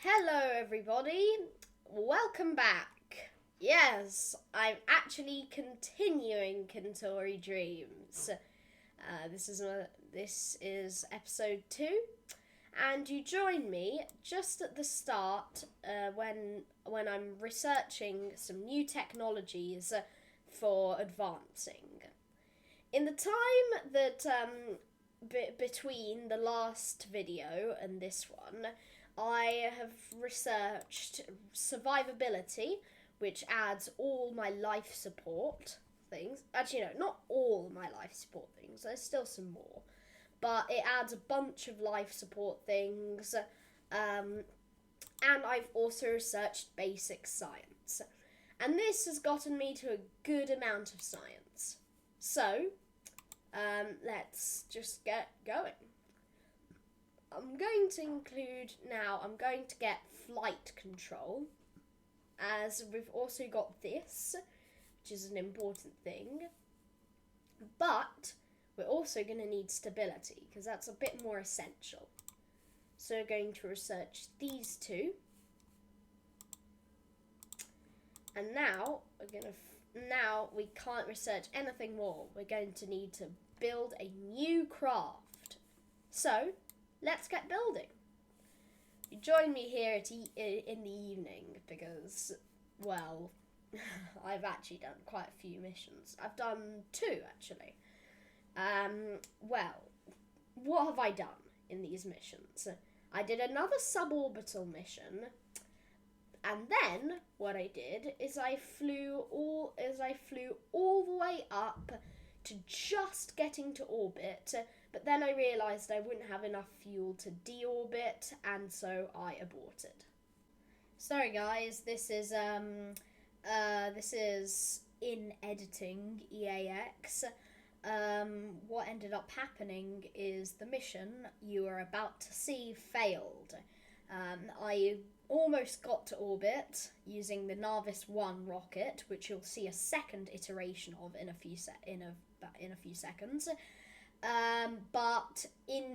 Hello, everybody. Welcome back. Yes, I'm actually continuing Kentauri Dreams. This is episode 2, and you join me just at the start when I'm researching some new technologies for advancing. In the time that between the last video and this one, I have researched survivability, which adds all my life support things. Actually, no, not all my life support things. There's still some more. But it adds a bunch of life support things. And I've also researched basic science. And this has gotten me to a good amount of science. So, let's just get going. I'm going to get flight control, as we've also got this, which is an important thing. But we're also going to need stability, because that's a bit more essential. So we're going to research these two. And now we can't research anything more. We're going to need to build a new craft. So, let's get building. You join me here in the evening because, well, I've actually done quite a few missions. I've done 2, actually. Well, what have I done in these missions? I did another suborbital mission, and then what I did is I flew all the way up to just getting to orbit, but then I realised I wouldn't have enough fuel to deorbit, and so I aborted. Sorry guys, this is in editing EAX. What ended up happening is the mission you are about to see failed. I almost got to orbit using the Narvis 1 rocket, which you'll see a second iteration of in a few seconds. But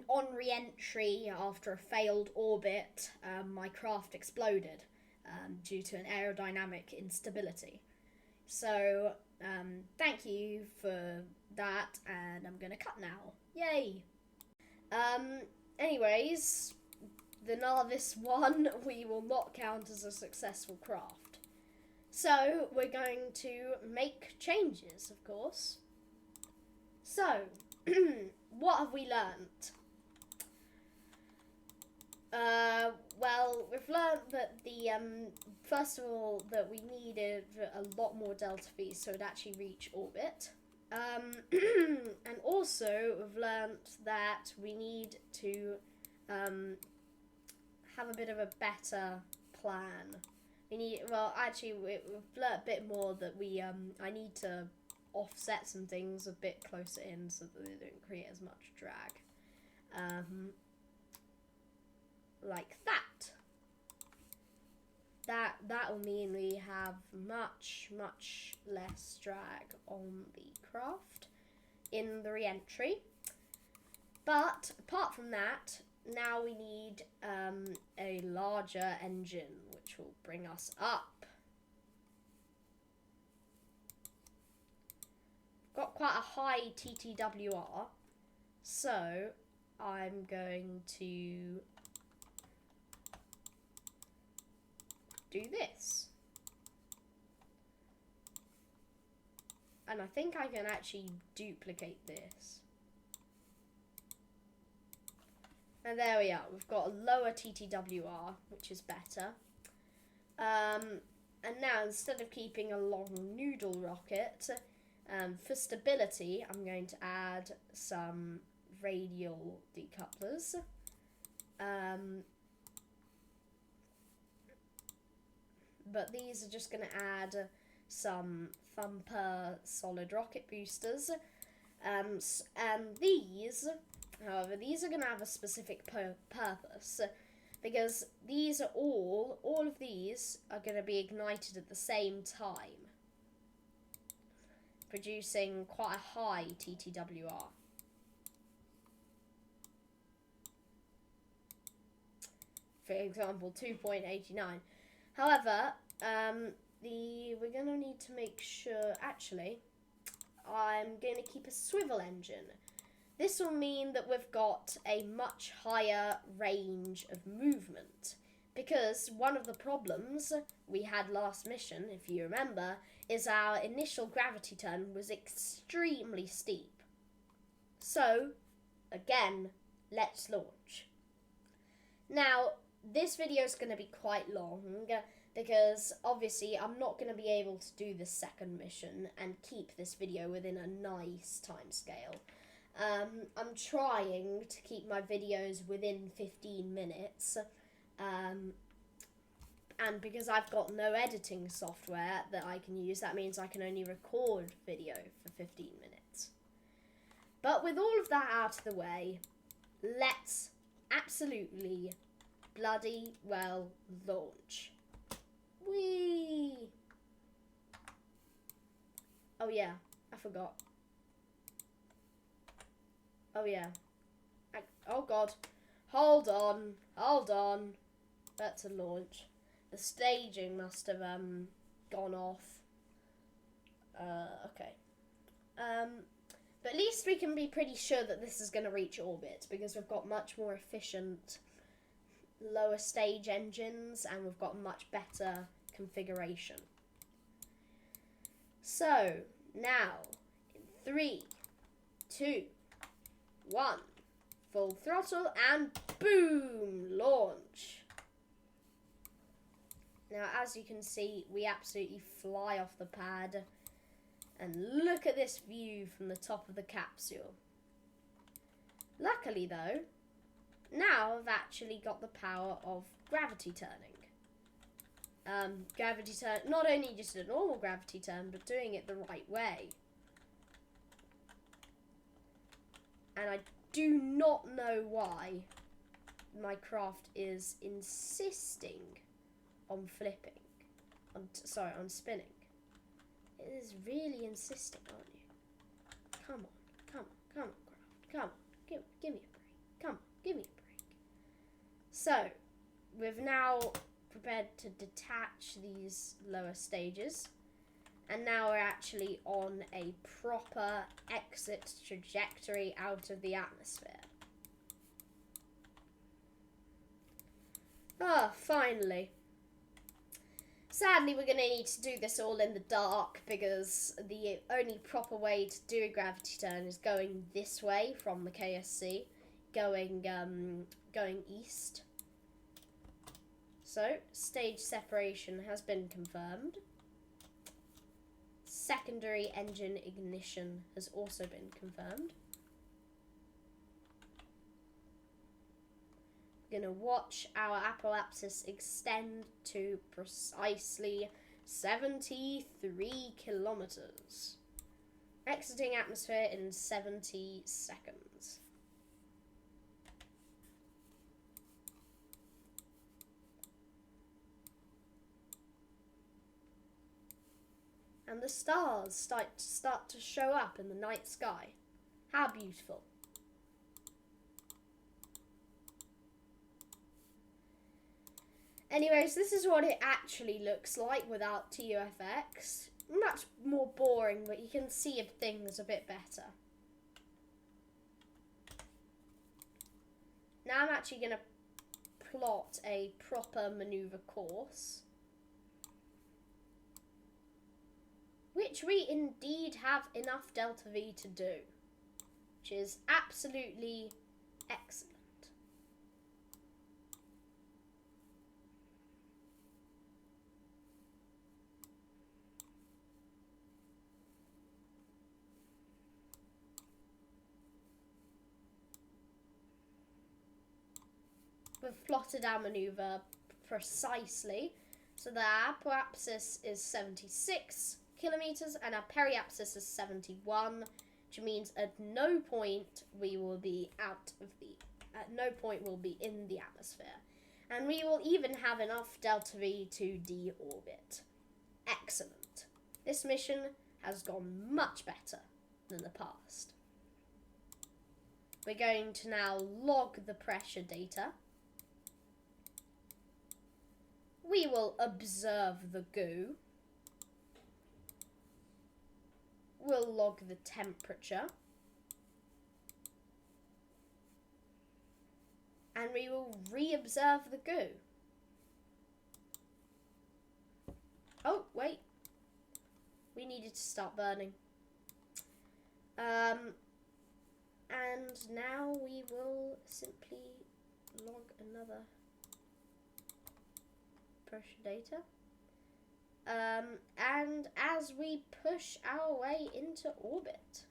on re-entry after a failed orbit, my craft exploded due to an aerodynamic instability. So thank you for that, and I'm gonna cut now. Yay! Anyways, the Narvis 1 we will not count as a successful craft. So we're going to make changes, of course. So, what have we learnt? Well, we've learnt that first of all, that we needed a lot more delta V so it'd actually reach orbit. And also, we've learnt that we need to have a bit of a better plan. We've learnt a bit more that I need to offset some things a bit closer in so that they don't create as much drag. Like that. That will mean we have much less drag on the craft in the re-entry. But apart from that, now we need a larger engine, which will bring us up. Got quite a high TTWR, so I'm going to do this. And I think I can actually duplicate this. And there we are. We've got a lower TTWR, which is better. And now, instead of keeping a long noodle rocket, for stability, I'm going to add some radial decouplers. But these are just going to add some thumper solid rocket boosters. And these, however, these are going to have a specific purpose, because these are all of these are going to be ignited at the same time, producing quite a high TTWR. for example, 2.89. However, we're going to need to make sure, actually, I'm going to keep a swivel engine. This will mean that we've got a much higher range of movement, because one of the problems we had last mission, if you remember, is our initial gravity turn was extremely steep. So, again, let's launch. Now, this video is going to be quite long, because obviously I'm not going to be able to do the second mission and keep this video within a nice time scale. I'm trying to keep my videos within 15 minutes, and because I've got no editing software that I can use, that means I can only record video for 15 minutes. But with all of that out of the way, let's absolutely bloody well launch. Whee! Oh yeah, I forgot. Oh yeah. Oh god. Hold on. That's a launch. The staging must have gone off. Okay. But at least we can be pretty sure that this is going to reach orbit, because we've got much more efficient lower stage engines and we've got much better configuration. So, now, in 3, 2, 1, full throttle and boom, launch. Now, as you can see, we absolutely fly off the pad. And look at this view from the top of the capsule. Luckily though, now I've actually got the power of gravity turning. Gravity turn, not only just a normal gravity turn, but doing it the right way. And I do not know why my craft is insisting on flipping. On spinning. It is really insisting, aren't you? Come on, craft. Come on, give me a break. Come on, give me a break. So, we've now prepared to detach these lower stages. And now we're actually on a proper exit trajectory out of the atmosphere. Ah, finally. Sadly, we're going to need to do this all in the dark, because the only proper way to do a gravity turn is going this way from the KSC, going east. So, stage separation has been confirmed. Secondary engine ignition has also been confirmed. We're going to watch our apoapsis extend to precisely 73 kilometers. Exiting atmosphere in 70 seconds. And the stars start to show up in the night sky. How beautiful. Anyways, this is what it actually looks like without TUFX. Much more boring, but you can see things a bit better. Now I'm actually going to plot a proper maneuver course, which we indeed have enough delta V to do, which is absolutely excellent. We've plotted our maneuver precisely, so the apoapsis is 76 kilometers and our periapsis is 71, which means at no point we will be in the atmosphere, and we will even have enough delta V to deorbit. Excellent. This mission has gone much better than the past. We're going to now log the pressure data. we will observe the goo. We'll log the temperature. And we will re-observe the goo. Oh, wait. We needed to start burning. And now we will simply log another pressure data. And as we push our way into orbit.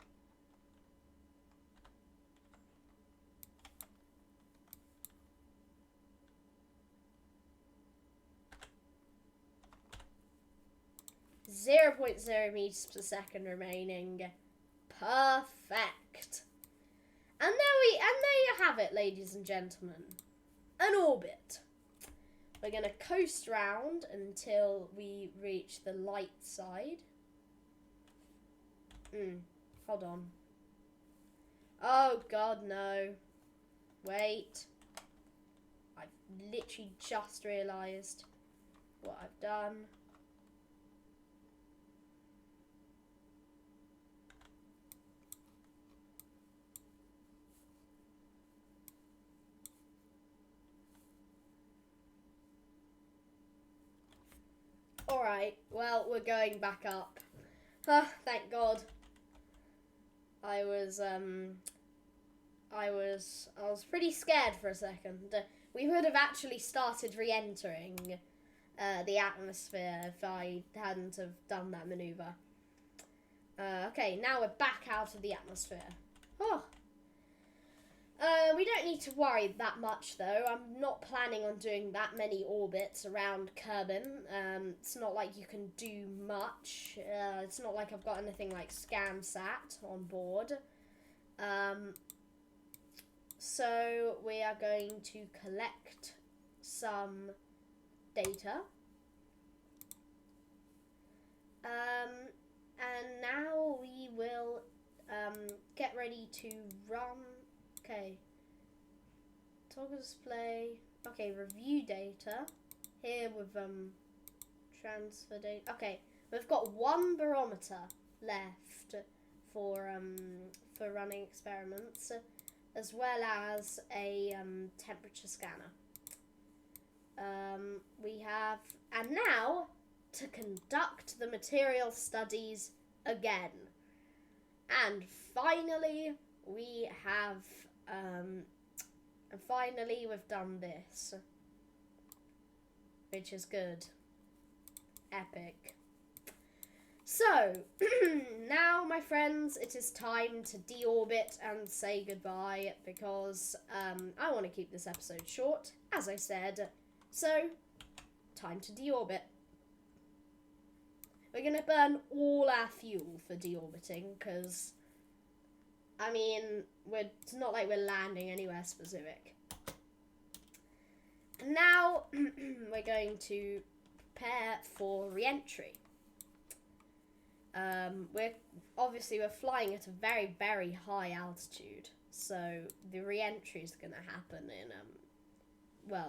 .0 meters per second remaining. Perfect. And there you have it, ladies and gentlemen. An orbit. We're going to coast round until we reach the light side. Hold on. Oh, God, no. Wait. I've literally just realised what I've done. Alright, well, we're going back up. Thank God. I was pretty scared for a second. We would have actually started re-entering the atmosphere if I hadn't have done that maneuver. Okay, now we're back out of the atmosphere. Oh. We don't need to worry that much, though. I'm not planning on doing that many orbits around Kerbin. It's not like you can do much. It's not like I've got anything like ScamSat on board. So we are going to collect some data. And now we will get ready to run. Okay. Toggle display. Okay, review data. Here with transfer data. Okay, we've got one barometer left for running experiments, as well as a temperature scanner. We have, and now to conduct the material studies again. And finally, we have. And finally we've done this, which is good. Epic. So, now my friends, it is time to deorbit and say goodbye, because I want to keep this episode short, as I said. So, time to deorbit. We're going to burn all our fuel for deorbiting, because I mean, it's not like we're landing anywhere specific. Now, we're going to prepare for re-entry. We're flying at a very, very high altitude, so the re-entry is going to happen in,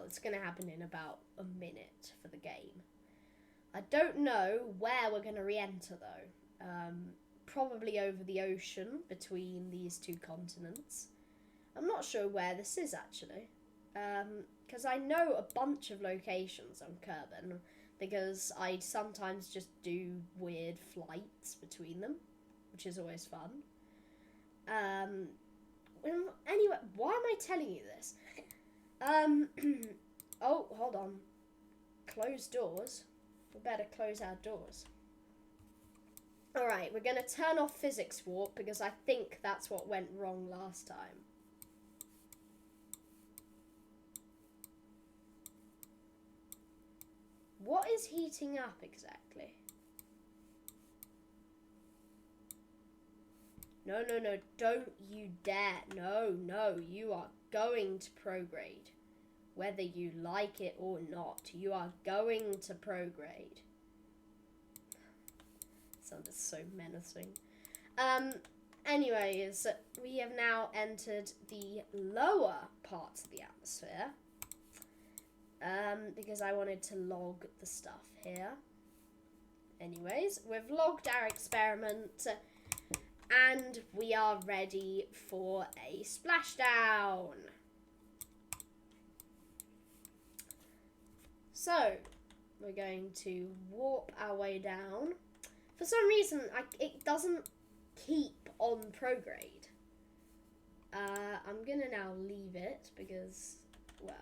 it's going to happen in about a minute for the game. I don't know where we're going to re-enter, though. Probably over the ocean between these two continents. I'm not sure where this is, actually. Because I know a bunch of locations on Kerbin, because I sometimes just do weird flights between them, which is always fun. Anyway, why am I telling you this? Oh, hold on. Closed doors. We better close our doors. Alright, we're going to turn off physics warp, because I think that's what went wrong last time. What is heating up exactly? No, don't you dare. No, you are going to prograde. Whether you like it or not, you are going to prograde. Sounded so menacing. Anyways, we have now entered the lower parts of the atmosphere. because I wanted to log the stuff here. Anyways, we've logged our experiment and we are ready for a splashdown. So, we're going to warp our way down. For some reason, it doesn't keep on prograde. I'm gonna now leave it because, well.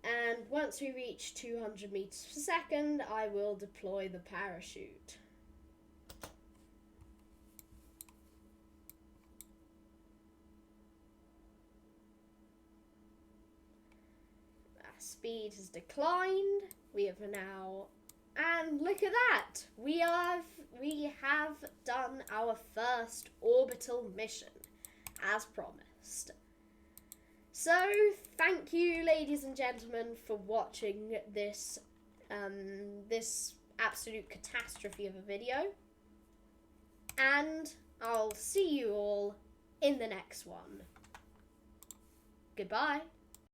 And once we reach 200 meters per second, I will deploy the parachute. Our speed has declined. We have now, and look at that! We have done our first orbital mission, as promised. So, thank you, ladies and gentlemen, for watching this this absolute catastrophe of a video. And I'll see you all in the next one. Goodbye.